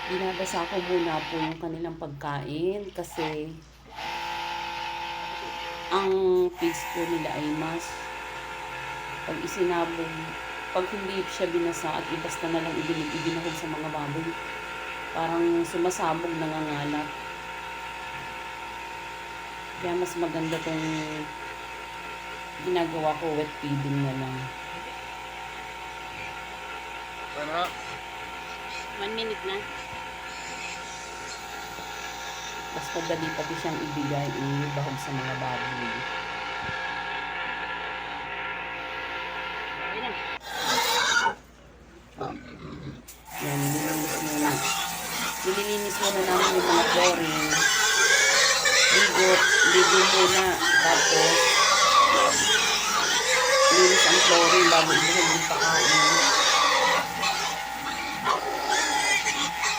Binabasa ko muna po yung kanilang pagkain kasi ang feeds po nila ay mas pag isinabog, pag hindi siya binasa at ibasta na lang ibinahog sa mga baboy, parang sumasabog, nangangalat. Kaya mas maganda tong ginagawa ko, wet feeding na lang. Ano? 1 minute na. Mas madali pati siyang ibigay, ibahog sa mga baboy. Okay na. Yan, nililinis muna. Nililinis muna namin yung mga flooring. Ligo muna. Tapos, linis ang flooring bago ibuhog yung pakain.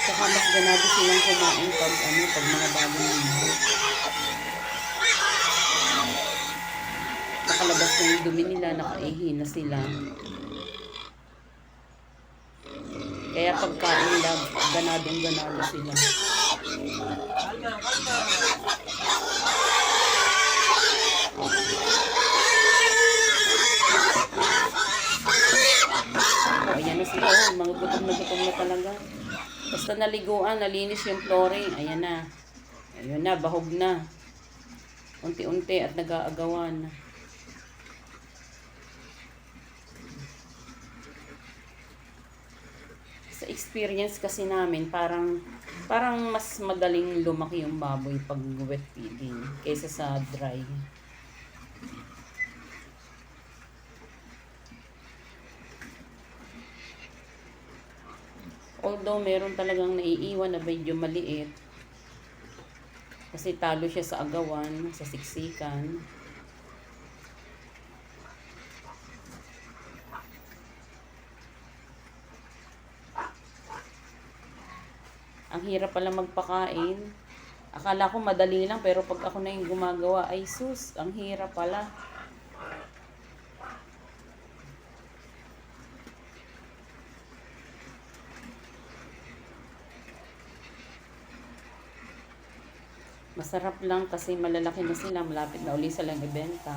Saka mas ganado silang kumain pag mga bagong ligo. Nakalabas na yung dumi nila, nakaihi na sila. Kaya pagkain nila, ganado sila. Ayan na sila, mga gutom na talaga. Basta naliguan, nalinis yung flooring, ayan na. Ayun na, bahog na. Unti-unti at nag-aagawan. Sa experience kasi namin, parang mas madaling lumaki yung baboy pag wet feeding kaysa sa dry. Although meron talagang naiiwan na medyo maliit kasi talo siya sa agawan, sa siksikan. Ang hirap pala magpakain. Akala ko madali lang, pero pag ako na yung gumagawa, ay sus, ang hirap pala. Masarap lang kasi malalaki na sila, malapit na uli silang ibenta.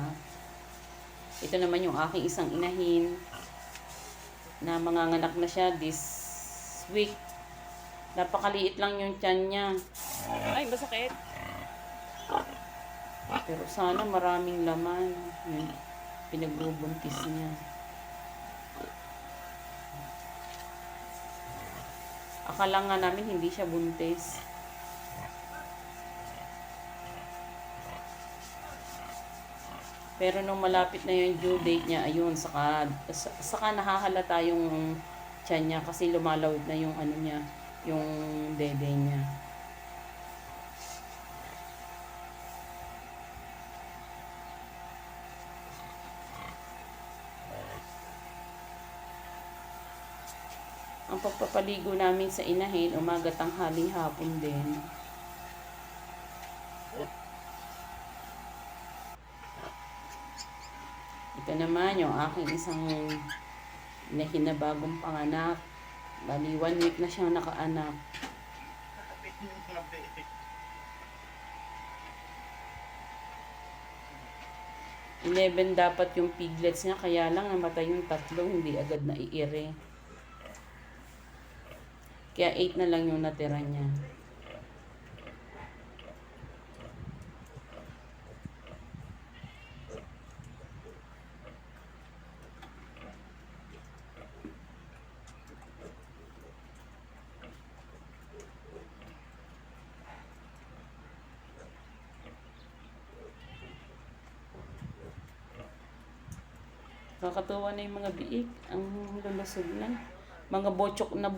Ito naman yung aking isang inahin na manganganak na siya this week. Napakaliit lang yung tiyan niya. Ay, masakit. Pero sana maraming laman. Yung pinagbubuntis niya. Akala nga namin hindi siya buntis. Pero nung malapit na yung due date niya, ayun, saka nahahalata yung tiyan niya kasi lumalawit na yung ano niya, yung dede niya. Ang pagpapaligo namin sa inahin, umaga, tanghali, hapon din. Ito naman yung aking isang inahin na bagong panganak. Bali, 1 week na siyang nakaanak. 11 dapat yung piglets niya, kaya lang namatay yung 3, hindi agad na iire. Kaya 8 na lang yung natira niya. Kakatuwa na yung mga biik. Ang lulusog na. Mga bochok na.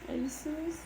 Ay, sus.